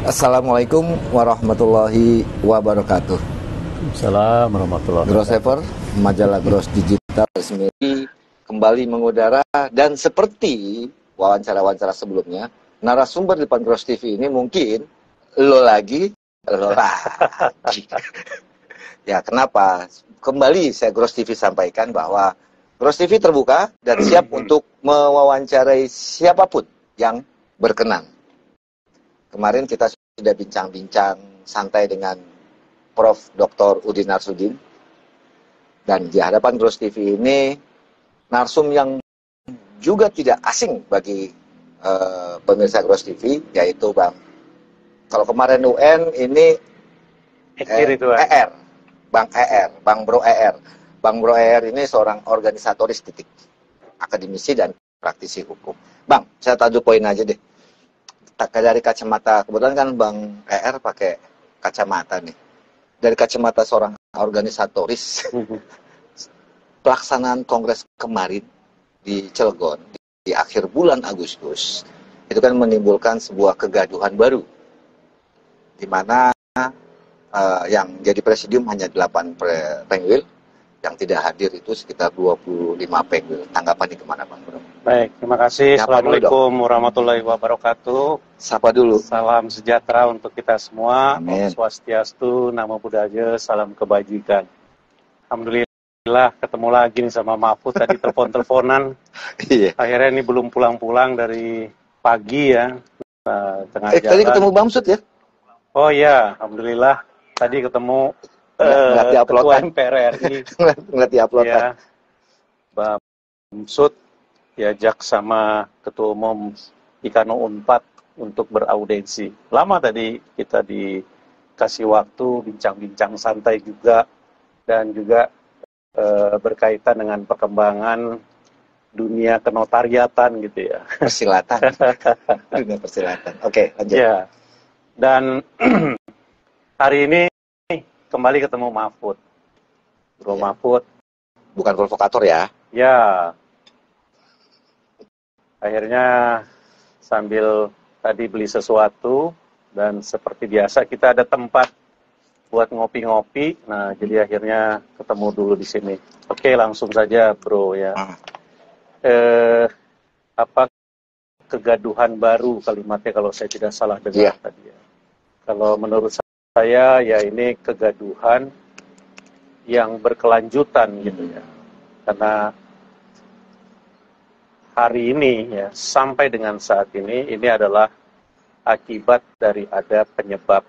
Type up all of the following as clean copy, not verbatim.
Assalamualaikum warahmatullahi wabarakatuh. Assalamualaikum warahmatullahi Grossaver, majalah Gross Digital resmi kembali mengudara, dan seperti wawancara-wawancara sebelumnya, narasumber di depan Gross TV ini mungkin lo lagi. Ya, kenapa? Kembali saya Gross TV sampaikan bahwa Gross TV terbuka dan siap untuk mewawancarai siapapun yang berkenan. Kemarin kita sudah bincang-bincang santai dengan Prof. Dr. Udin Narsudin, dan di hadapan Gross TV ini narsum yang juga tidak asing bagi pemirsa Gross TV, yaitu kalau kemarin UN ini ER, Bang Bro ER. Bang Bro ER ini seorang organisatoris titik, akademisi dan praktisi hukum. Bang, saya tajuk poin aja deh. Dari kacamata, kebetulan kan Bang ER pakai kacamata nih. Dari kacamata seorang organisatoris, pelaksanaan kongres kemarin di Cilegon di akhir bulan Agustus itu kan menimbulkan sebuah kegaduhan baru, di mana yang jadi presidium hanya 8 pengwil, yang tidak hadir itu sekitar 25 pengwil. Tanggapan di kemana, Bang Bro? Baik, terima kasih. Assalamualaikum warahmatullahi wabarakatuh. Sapa dulu. Salam sejahtera untuk kita semua. Amin. Om Swastiastu, Namo Buddhaya, salam kebajikan. Alhamdulillah ketemu lagi nih sama Mahfud, tadi telepon-teleponan. Iya. Akhirnya ini belum pulang-pulang dari pagi ya. Tengah jalan. Tadi ketemu Bamsud ya? Oh iya, Alhamdulillah. Tadi ketemu Ketua MPR RI. Ngeliat di uploadan. Ya, Bamsud diajak sama Ketua Umum Ikano Unpad untuk beraudensi. Lama tadi kita dikasih waktu bincang-bincang santai juga, dan juga berkaitan dengan perkembangan dunia kenotariatan gitu ya. Persilatan. Dunia persilatan. Oke, lanjut. Ya. Dan hari ini kembali ketemu Mahfud. Bro Ya. Mahfud. Bukan provokator ya? Ya. Akhirnya sambil tadi beli sesuatu, dan seperti biasa kita ada tempat buat ngopi-ngopi. Nah, jadi akhirnya ketemu dulu di sini. Oke, langsung saja, Bro ya. Apa kegaduhan baru kalimatnya kalau saya tidak salah dengar tadi ya. Kalau menurut saya ya ini kegaduhan yang berkelanjutan gitu ya. Karena hari ini ya, sampai dengan saat ini adalah akibat dari ada penyebab.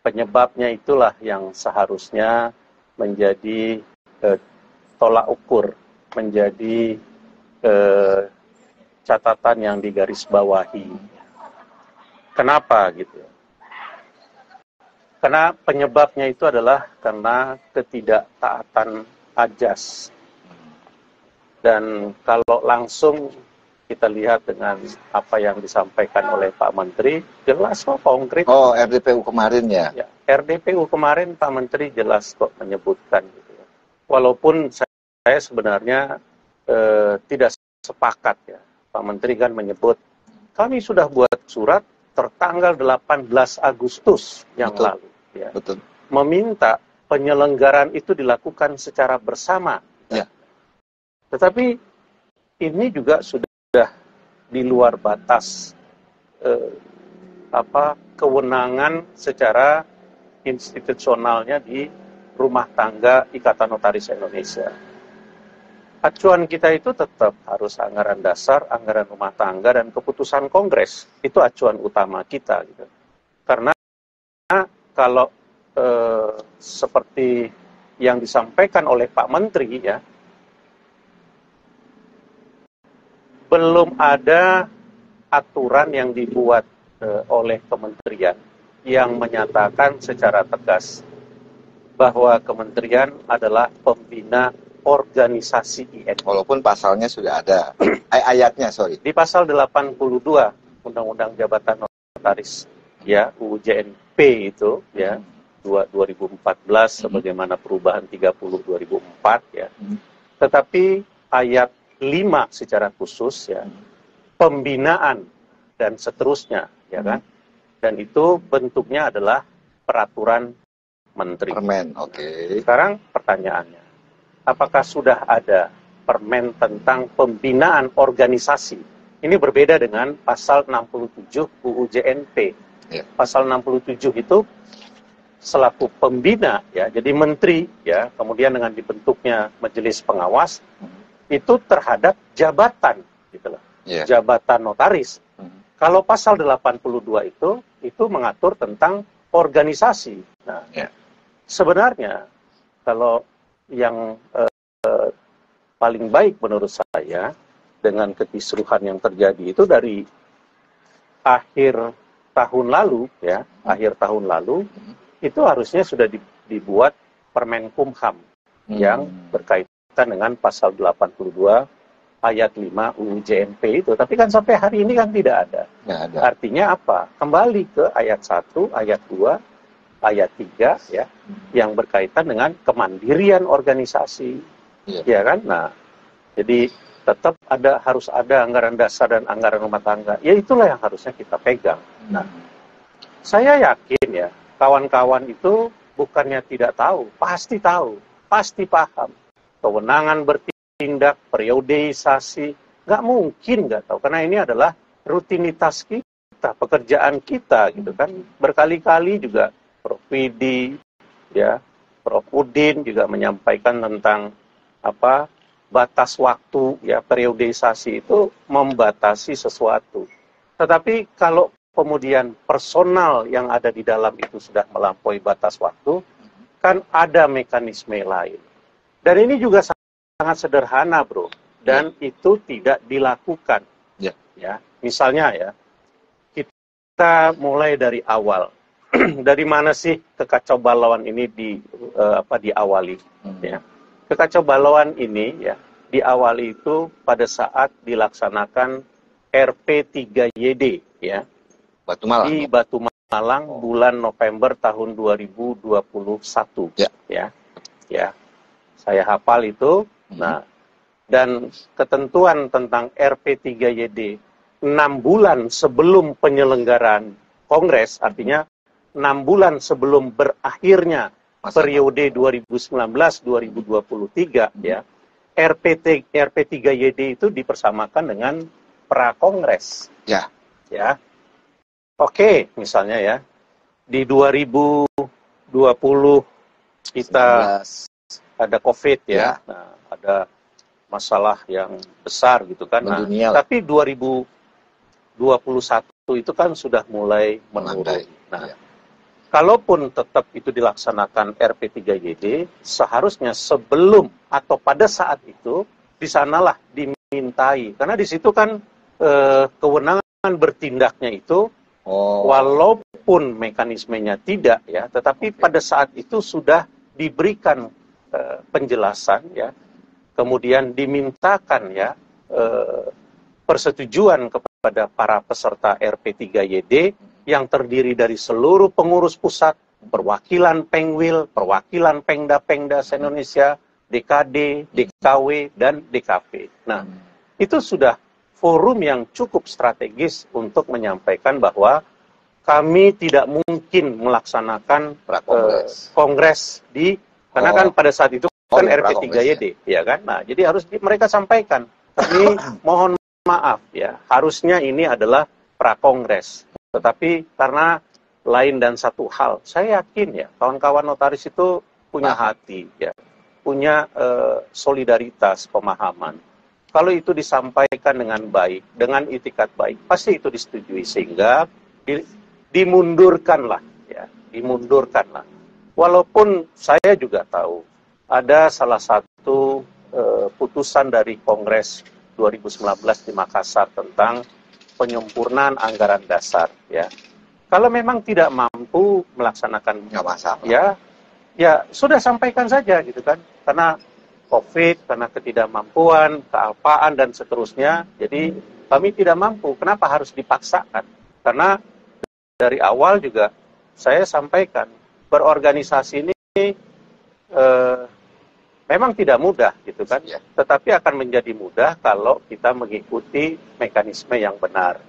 Penyebabnya itulah yang seharusnya menjadi tolak ukur, menjadi catatan yang digarisbawahi. Kenapa gitu? Karena penyebabnya itu adalah karena ketidaktaatan ajas. Dan kalau langsung kita lihat dengan apa yang disampaikan oleh Pak Menteri, jelas kok konkret. Oh, RDPU kemarin ya? Ya, RDPU kemarin Pak Menteri jelas kok menyebutkan gitu ya. Walaupun saya sebenarnya tidak sepakat ya. Pak Menteri kan menyebut, kami sudah buat surat tertanggal 18 Agustus yang lalu. Ya, betul. Meminta penyelenggaraan itu dilakukan secara bersama. Ya. Tetapi ini juga sudah di luar batas kewenangan secara institusionalnya di rumah tangga Ikatan Notaris Indonesia. Acuan kita itu tetap harus anggaran dasar, anggaran rumah tangga, dan keputusan Kongres. Itu acuan utama kita. Gitu. Karena kalau seperti yang disampaikan oleh Pak Menteri ya, belum ada aturan yang dibuat oleh kementerian yang menyatakan secara tegas bahwa kementerian adalah pembina organisasi IN. Walaupun pasalnya sudah ada, ayatnya, sorry. Di pasal 82 Undang-Undang Jabatan Notaris, ya, UU-JNP itu, ya, 2014, sebagaimana perubahan 30 2004, ya. Tetapi ayat 5 secara khusus ya, pembinaan dan seterusnya ya kan, Dan itu bentuknya adalah peraturan menteri. Permen, oke. Sekarang pertanyaannya, apakah sudah ada permen tentang pembinaan organisasi? Ini berbeda dengan pasal 67 UU JNP. Ya. Pasal 67 itu selaku pembina, ya, jadi menteri, ya, kemudian dengan dibentuknya majelis pengawas, itu terhadap jabatan, gitu loh. Ya. Jabatan notaris. Kalau pasal 82 itu mengatur tentang organisasi. Nah, Ya. sebenarnya kalau yang paling baik menurut saya dengan kekisruhan yang terjadi itu dari akhir tahun lalu, ya, akhir tahun lalu itu harusnya sudah dibuat Permenkumham yang berkaitan dengan pasal 82 ayat 5 UU JNP itu. Tapi kan sampai hari ini kan tidak ada. Nggak ada. Artinya apa? Kembali ke ayat 1, ayat 2, ayat 3, ya, yang berkaitan dengan kemandirian organisasi. Ya kan? Nah, jadi tetap harus ada anggaran dasar dan anggaran rumah tangga. Ya itulah yang harusnya kita pegang. Nah, saya yakin ya, kawan-kawan itu bukannya tidak tahu, pasti paham. Kewenangan bertindak, periodisasi, nggak mungkin nggak tahu. Karena ini adalah rutinitas kita, pekerjaan kita gitu kan. Berkali-kali juga Prof. Widi, ya, Prof. Udin juga menyampaikan tentang batas waktu, ya, periodisasi itu membatasi sesuatu. Tetapi kalau kemudian personal yang ada di dalam itu sudah melampaui batas waktu, kan ada mekanisme lain. Dan ini juga sangat sederhana, bro. Dan itu tidak dilakukan. Ya, misalnya ya, kita mulai dari awal. Dari mana sih kekacaubalauan ini diawali? Ya. Kekacaubalauan ini ya diawali itu pada saat dilaksanakan RP3YD, ya, di Batu Malang bulan November tahun 2021. Ya, saya hafal itu. Nah, dan ketentuan tentang RP3YD 6 bulan sebelum penyelenggaraan Kongres, artinya 6 bulan sebelum berakhirnya periode 2019-2023, ya, RP3YD itu dipersamakan dengan pra-kongres. Ya. Oke, misalnya ya, di 2020 kita ada COVID, ya. Nah, ada masalah yang besar gitu kan. Nah, tapi 2021 itu kan sudah mulai menurun. Nah, kalaupun tetap itu dilaksanakan RP3YD, seharusnya sebelum atau pada saat itu, di sanalah dimintai. Karena di situ kan kewenangan bertindaknya itu, walaupun mekanismenya tidak, ya, tetapi pada saat itu sudah diberikan penjelasan, ya, kemudian dimintakan, ya, persetujuan kepada para peserta RP3YD yang terdiri dari seluruh pengurus pusat, perwakilan Pengwil, perwakilan Pengda-Pengda se-Indonesia, DKD, DKW, dan DKP. Nah, itu sudah forum yang cukup strategis untuk menyampaikan bahwa kami tidak mungkin melaksanakan kongres karena kan pada saat itu kan RP3YD, ya kan? Nah, jadi harus mereka sampaikan. Kami mohon maaf, ya, harusnya ini adalah prakongres. Tetapi karena lain dan satu hal, saya yakin ya kawan-kawan notaris itu punya hati, ya, punya solidaritas, pemahaman. Kalau itu disampaikan dengan baik, dengan itikat baik, pasti itu disetujui, sehingga dimundurkanlah, ya, dimundurkanlah. Walaupun saya juga tahu ada salah satu putusan dari Kongres 2019 di Makassar tentang penyempurnaan anggaran dasar, ya. Kalau memang tidak mampu melaksanakan, ya sudah sampaikan saja gitu kan, karena COVID, karena ketidakmampuan, kealpaan dan seterusnya, jadi kami tidak mampu. Kenapa harus dipaksakan? Karena dari awal juga saya sampaikan, berorganisasi ini memang tidak mudah gitu kan, tetapi akan menjadi mudah kalau kita mengikuti mekanisme yang benar.